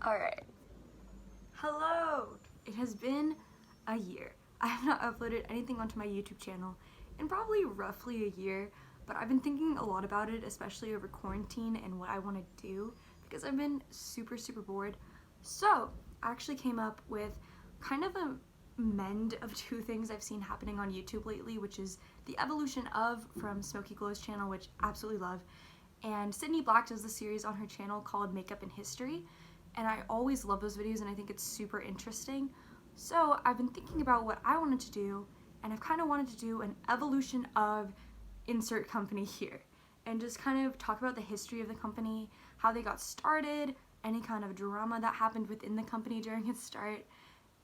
Alright. Hello! It has been a year. I have not uploaded anything onto my YouTube channel in probably roughly a year, but I've been thinking a lot about it, especially over quarantine and what I want to do because I've been super bored. So I actually came up with kind of a mend of two things I've seen happening on YouTube lately, which is the evolution of from Smokey Glow's channel, which I absolutely love, and Sydney Black does the series on her channel called Makeup and History, and I always love those videos and I think it's super interesting. So I've been thinking about what I wanted to do, and I've kind of wanted to do an evolution of insert company here and just kind of talk about the history of the company, how they got started, any kind of drama that happened within the company during its start,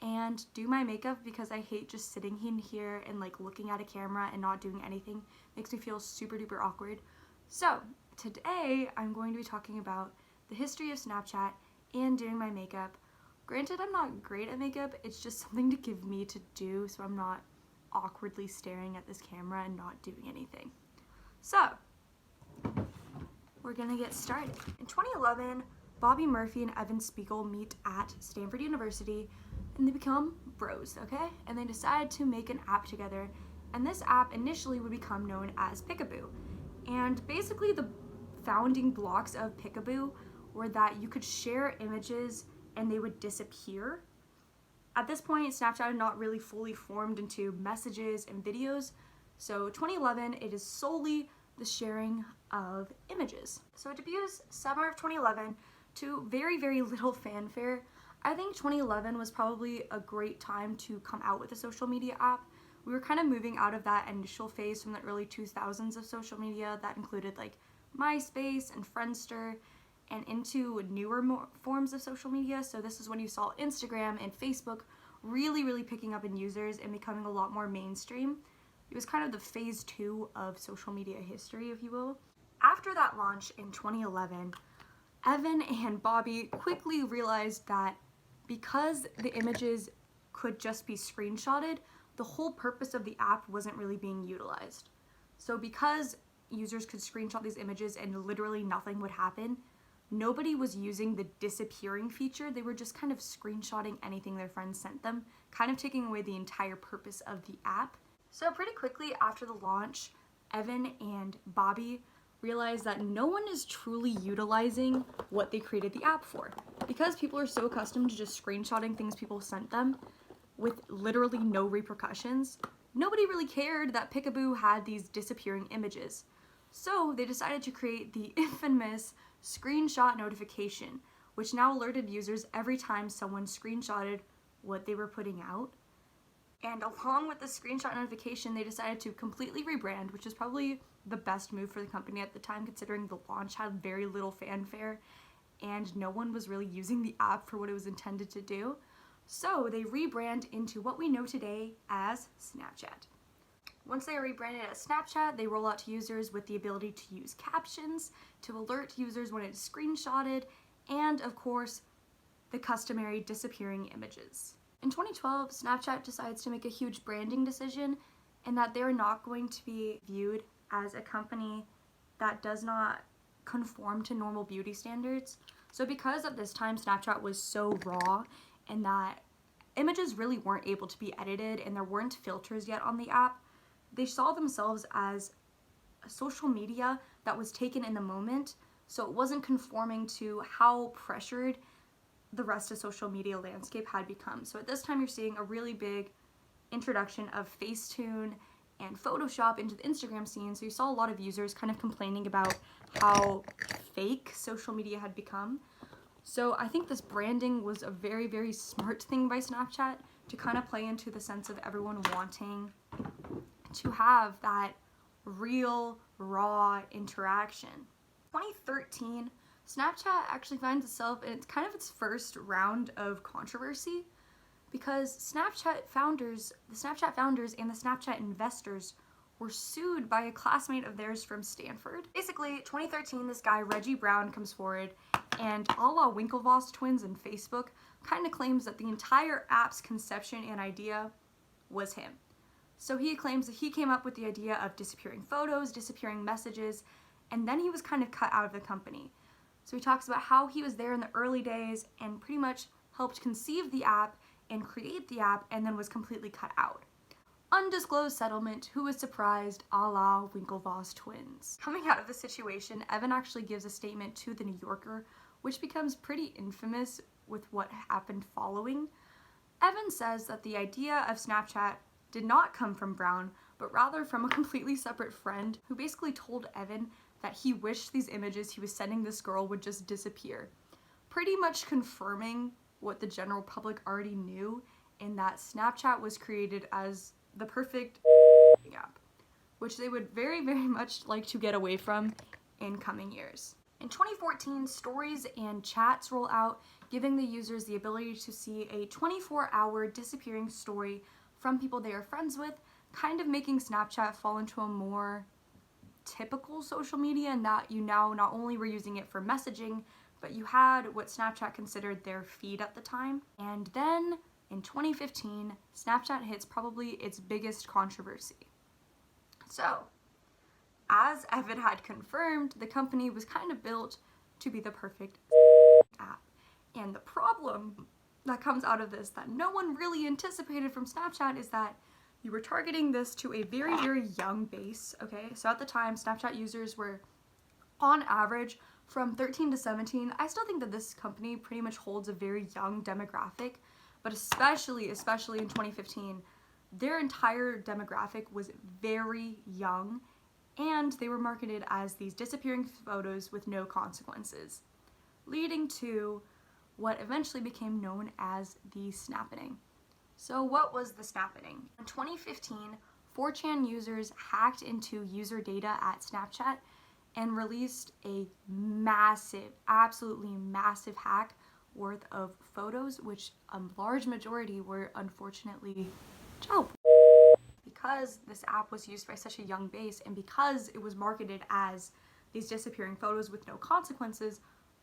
and do my makeup because I hate just sitting in here and like looking at a camera and not doing anything. Makes me feel super duper awkward. So today I'm going to be talking about the history of Snapchat and doing my makeup. Granted, I'm not great at makeup, it's just something to give me to do so I'm not awkwardly staring at this camera and not doing anything. So we're gonna get started. In 2011, Bobby Murphy and Evan Spiegel meet at Stanford University and they become bros, okay? And they decide to make an app together, and this app initially would become known as Peekaboo. And basically the founding blocks of Peekaboo were that you could share images and they would disappear. At this point, Snapchat had not really fully formed into messages and videos, so 2011, it is solely the sharing of images. So it debuts summer of 2011 to very little fanfare. I think 2011 was probably a great time to come out with a social media app. We were kind of moving out of that initial phase from the early 2000s of social media that included like MySpace and Friendster, and into newer forms of social media. So this is when you saw Instagram and Facebook really picking up in users and becoming a lot more mainstream. It was kind of the phase 2 of social media history, if you will. After that launch in 2011, Evan and Bobby quickly realized that because the images could just be screenshotted, the whole purpose of the app wasn't really being utilized. So because users could screenshot these images and literally nothing would happen, nobody was using the disappearing feature. They were just kind of screenshotting anything their friends sent them, kind of taking away the entire purpose of the app. So pretty quickly after the launch, Evan and Bobby realized that no one is truly utilizing what they created the app for. Because people are so accustomed to just screenshotting things people sent them with literally no repercussions, nobody really cared that Peekaboo had these disappearing images. So they decided to create the infamous screenshot notification, which now alerted users every time someone screenshotted what they were putting out. And along with the screenshot notification, they decided to completely rebrand, which is probably the best move for the company at the time, considering the launch had very little fanfare and no one was really using the app for what it was intended to do. So they rebrand into what we know today as Snapchat. Once they are rebranded as Snapchat, they roll out to users with the ability to use captions to alert users when it's screenshotted, and of course, the customary disappearing images. In 2012, Snapchat decides to make a huge branding decision in that they're not going to be viewed as a company that does not conform to normal beauty standards. So because at this time Snapchat was so raw and that images really weren't able to be edited and there weren't filters yet on the app, they saw themselves as a social media that was taken in the moment, so it wasn't conforming to how pressured the rest of social media landscape had become. So at this time you're seeing a really big introduction of Facetune and Photoshop into the Instagram scene, so you saw a lot of users kind of complaining about how fake social media had become. So I think this branding was a very smart thing by Snapchat to kind of play into the sense of everyone wanting to have that real, raw interaction. 2013, Snapchat actually finds itself in its first round of controversy because the Snapchat founders and the Snapchat investors were sued by a classmate of theirs from Stanford. Basically, 2013, this guy, Reggie Brown, comes forward and a la Winklevoss twins and Facebook kind of claims that the entire app's conception and idea was him. So he claims that he came up with the idea of disappearing photos, disappearing messages, and then he was kind of cut out of the company. So he talks about how he was there in the early days and pretty much helped conceive the app and create the app and then was completely cut out. Undisclosed settlement, who was surprised, a la Winklevoss twins. Coming out of the situation, Evan actually gives a statement to the New Yorker, which becomes pretty infamous with what happened following. Evan says that the idea of Snapchat did not come from Brown, but rather from a completely separate friend who basically told Evan that he wished these images he was sending this girl would just disappear. Pretty much confirming what the general public already knew, in that Snapchat was created as the perfect app, which they would very, very much like to get away from in coming years. In 2014, stories and chats roll out, giving the users the ability to see a 24-hour disappearing story from people they are friends with, kind of making Snapchat fall into a more typical social media in that you now not only were using it for messaging, but you had what Snapchat considered their feed at the time. And then in 2015, Snapchat hits probably its biggest controversy. So, as Evan had confirmed, the company was kind of built to be the perfect app. And the problem that comes out of this that no one really anticipated from Snapchat is that you were targeting this to a very, very young base, okay? So at the time, Snapchat users were, on average, from 13 to 17. I still think that this company pretty much holds a very young demographic, but especially in 2015, their entire demographic was very young, and they were marketed as these disappearing photos with no consequences, leading to what eventually became known as the snappening. So what was the snappening? In 2015, 4chan users hacked into user data at Snapchat and released a massive, absolutely massive hack worth of photos, which a large majority were unfortunately child porn. Because this app was used by such a young base and because it was marketed as these disappearing photos with no consequences,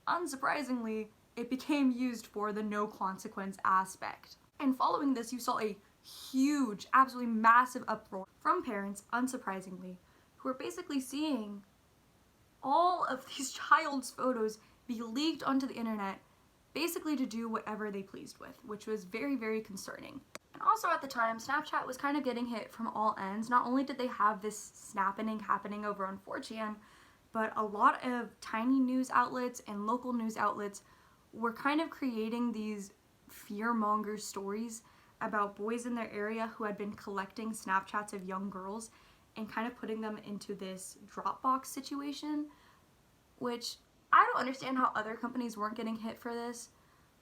unsurprisingly, it became used for the no consequence aspect. And following this, you saw a huge, absolutely massive uproar from parents, unsurprisingly, who were basically seeing all of these child's photos be leaked onto the internet, basically to do whatever they pleased with, which was very, very concerning. And also at the time, Snapchat was kind of getting hit from all ends. Not only did they have this snappening happening over on 4chan, but a lot of tiny news outlets and local news outlets were kind of creating these fear-monger stories about boys in their area who had been collecting Snapchats of young girls and kind of putting them into this Dropbox situation, which I don't understand how other companies weren't getting hit for this.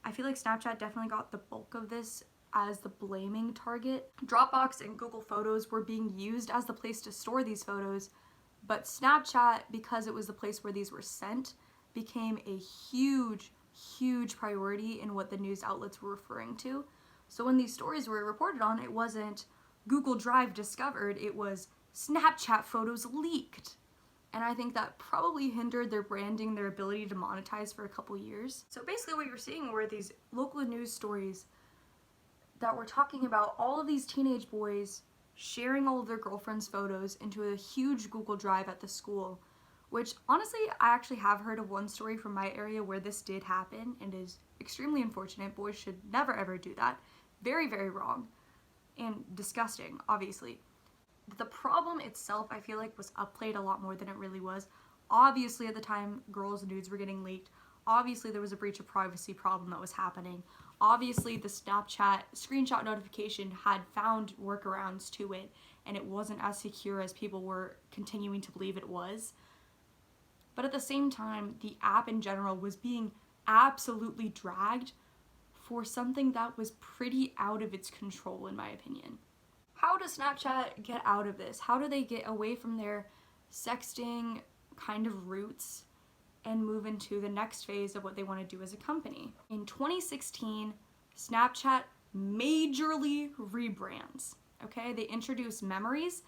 I feel like Snapchat definitely got the bulk of this as the blaming target. Dropbox and Google Photos were being used as the place to store these photos, but Snapchat, because it was the place where these were sent, became a huge, huge priority in what the news outlets were referring to. So when these stories were reported on, it wasn't Google Drive discovered, it was Snapchat photos leaked. And I think that probably hindered their branding, their ability to monetize for a couple years. So basically what you're seeing were these local news stories that were talking about all of these teenage boys sharing all of their girlfriends' photos into a huge Google Drive at the school, which honestly, I actually have heard of one story from my area where this did happen and is extremely unfortunate. Boys should never ever do that. Very, very wrong and disgusting, obviously. The problem itself, I feel like, was upplayed a lot more than it really was. Obviously, at the time, girls' nudes were getting leaked. Obviously, there was a breach of privacy problem that was happening. Obviously, the Snapchat screenshot notification had found workarounds to it, and it wasn't as secure as people were continuing to believe it was. But at the same time, the app in general was being absolutely dragged for something that was pretty out of its control, in my opinion. How does Snapchat get out of this? How do they get away from their sexting kind of roots and move into the next phase of what they want to do as a company? In 2016, Snapchat majorly rebrands, okay? They introduce memories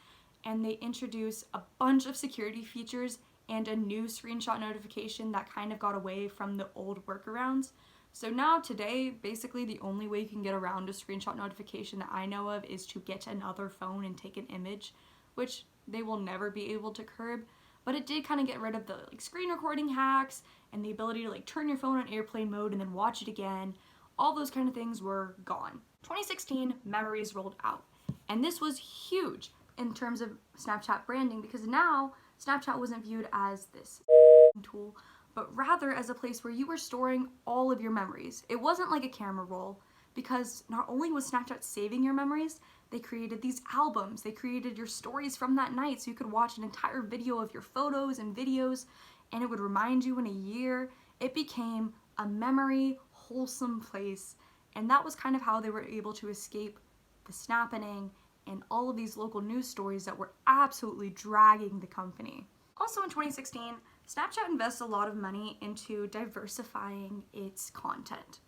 and they introduce a bunch of security features and a new screenshot notification that kind of got away from the old workarounds. So now today, basically the only way you can get around a screenshot notification that I know of is to get another phone and take an image, which they will never be able to curb. but it did kind of get rid of the like screen recording hacks and the ability to like turn your phone on airplane mode and then watch it again. All those kind of things were gone. 2016, Memories rolled out, and this was huge in terms of Snapchat branding, because now Snapchat wasn't viewed as this tool, but rather as a place where you were storing all of your memories. It wasn't like a camera roll, because not only was Snapchat saving your memories, they created these albums. They created your stories from that night, so you could watch an entire video of your photos and videos, and it would remind you in a year. It became a memory, wholesome place, and that was kind of how they were able to escape the snapping and all of these local news stories that were absolutely dragging the company. Also in 2016, Snapchat invests a lot of money into diversifying its content.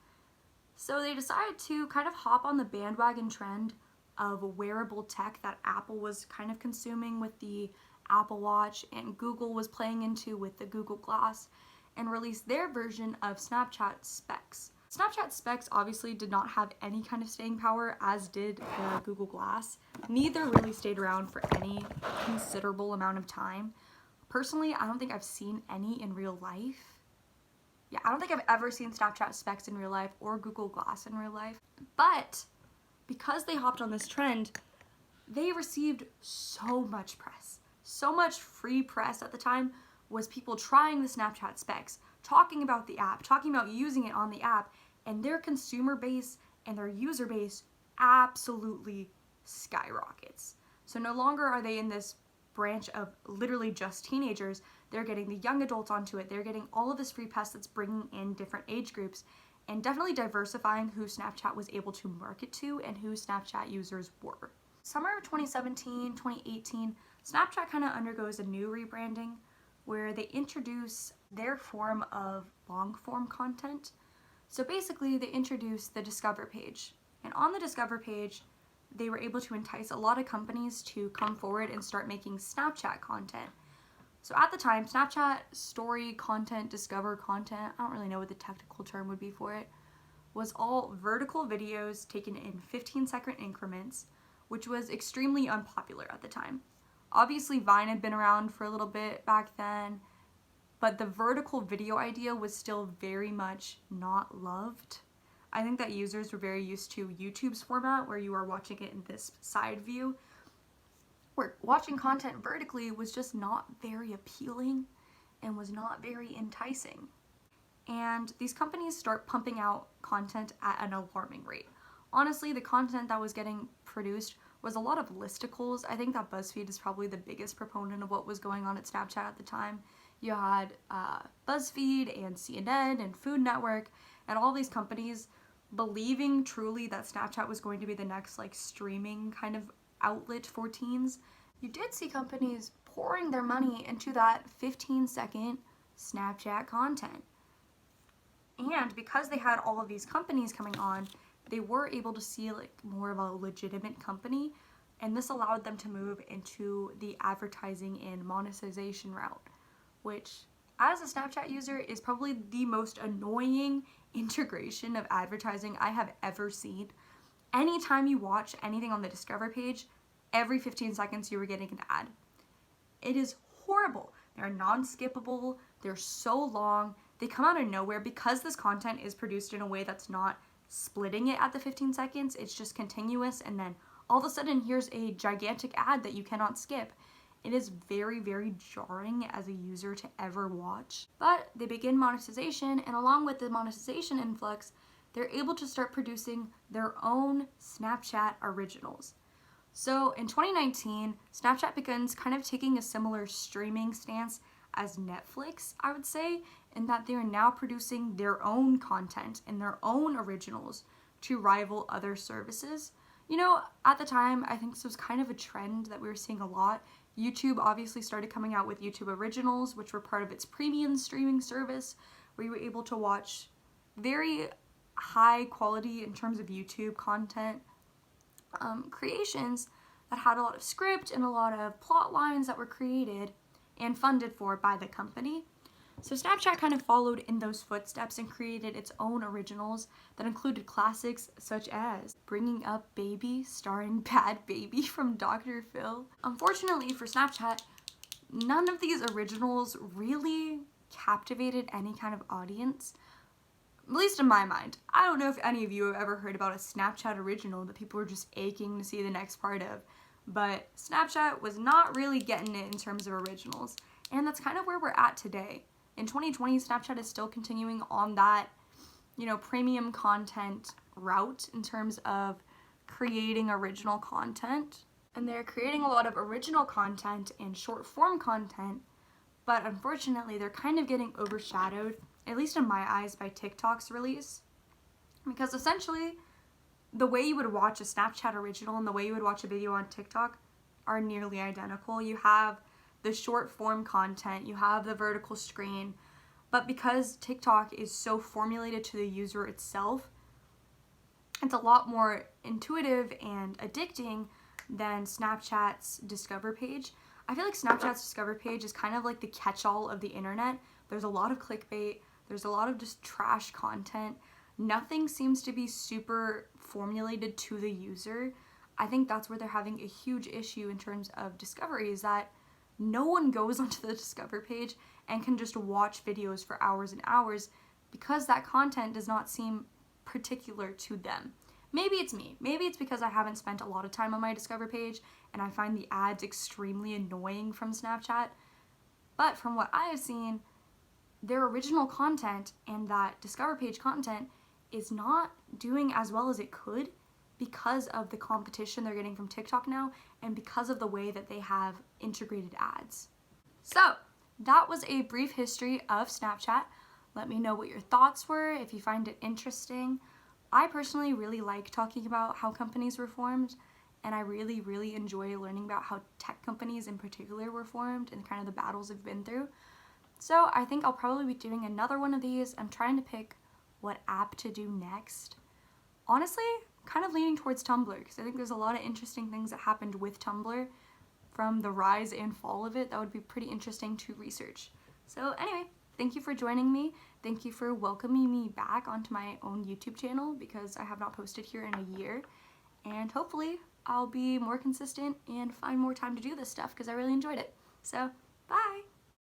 So they decided to kind of hop on the bandwagon trend of wearable tech that Apple was kind of consuming with the Apple Watch and Google was playing into with the Google Glass, and release their version of Snapchat Specs. Snapchat Specs obviously did not have any kind of staying power, as did the Google Glass. Neither really stayed around for any considerable amount of time. Personally, I don't think I've seen any in real life. Yeah, I don't think I've ever seen Snapchat Specs in real life or Google Glass in real life. But because they hopped on this trend, they received so much press. So much free press at the time was people trying the Snapchat Specs, talking about the app, talking about using it on the app, and their consumer base and their user base absolutely skyrockets. So no longer are they in this branch of literally just teenagers. They're getting the young adults onto it. They're getting all of this free press that's bringing in different age groups and definitely diversifying who Snapchat was able to market to and who Snapchat users were. Summer of 2017, 2018, Snapchat kind of undergoes a new rebranding where they introduce their form of long form content. So basically they introduced the Discover page, and on the Discover page they were able to entice a lot of companies to come forward and start making Snapchat content. So at the time, Snapchat story content, Discover content, I don't really know what the technical term would be for it, was all vertical videos taken in 15-second increments, which was extremely unpopular at the time. Obviously Vine had been around for a little bit back then, but the vertical video idea was still very much not loved. I think that users were very used to YouTube's format where you are watching it in this side view, where watching content vertically was just not very appealing and was not very enticing. And these companies start pumping out content at an alarming rate. Honestly, the content that was getting produced was a lot of listicles. I think that BuzzFeed is probably the biggest proponent of what was going on at Snapchat at the time. You had BuzzFeed and CNN and Food Network and all these companies believing truly that Snapchat was going to be the next like streaming kind of outlet for teens. You did see companies pouring their money into that 15-second Snapchat content. And because they had all of these companies coming on, they were able to see like more of a legitimate company, and this allowed them to move into the advertising and monetization route, which as a Snapchat user is probably the most annoying integration of advertising I have ever seen. Anytime you watch anything on the Discover page, every 15 seconds you were getting an ad. It is horrible. They're non-skippable, they're so long, they come out of nowhere because this content is produced in a way that's not splitting it at the 15 seconds, it's just continuous, and then all of a sudden here's a gigantic ad that you cannot skip. It is very, very jarring as a user to ever watch. But they begin monetization, and along with the monetization influx, they're able to start producing their own Snapchat originals. So in 2019, Snapchat begins kind of taking a similar streaming stance as Netflix, I would say, in that they are now producing their own content and their own originals to rival other services. You know, at the time, I think this was kind of a trend that we were seeing a lot. YouTube obviously started coming out with YouTube Originals, which were part of its premium streaming service, where you were able to watch very high quality in terms of YouTube content creations that had a lot of script and a lot of plot lines that were created and funded for by the company. So Snapchat kind of followed in those footsteps and created its own originals that included classics such as Bringing Up Baby, starring Bad Baby from Dr. Phil. Unfortunately for Snapchat, none of these originals really captivated any kind of audience, at least in my mind. I don't know if any of you have ever heard about a Snapchat original that people were just aching to see the next part of, but Snapchat was not really getting it in terms of originals, and that's kind of where we're at today. In 2020, Snapchat is still continuing on that, premium content route in terms of creating original content, and they're creating a lot of original content and short form content, but unfortunately they're kind of getting overshadowed, at least in my eyes, by TikTok's release, because essentially the way you would watch a Snapchat original and the way you would watch a video on TikTok are nearly identical. You have the short form content, you have the vertical screen, but because TikTok is so formulated to the user itself, it's a lot more intuitive and addicting than Snapchat's Discover page. I feel like Snapchat's Discover page is kind of like the catch-all of the internet. There's a lot of clickbait, there's a lot of just trash content. Nothing seems to be super formulated to the user. I think that's where they're having a huge issue in terms of discovery, is that no one goes onto the Discover page and can just watch videos for hours and hours because that content does not seem particular to them. Maybe it's me. Maybe it's because I haven't spent a lot of time on my Discover page and I find the ads extremely annoying from Snapchat. But from what I have seen, their original content and that Discover page content is not doing as well as it could because of the competition they're getting from TikTok now and because of the way that they have integrated ads. So that was a brief history of Snapchat. Let me know what your thoughts were, if you find it interesting. I personally really like talking about how companies were formed, and I really, really enjoy learning about how tech companies in particular were formed and kind of the battles they've been through. So I think I'll probably be doing another one of these. I'm trying to pick what app to do next. Honestly, kind of leaning towards Tumblr, because I think there's a lot of interesting things that happened with Tumblr from the rise and fall of it that would be pretty interesting to research. So anyway, thank you for joining me. Thank you for welcoming me back onto my own YouTube channel, because I have not posted here in a year. And hopefully I'll be more consistent and find more time to do this stuff because I really enjoyed it. So, bye!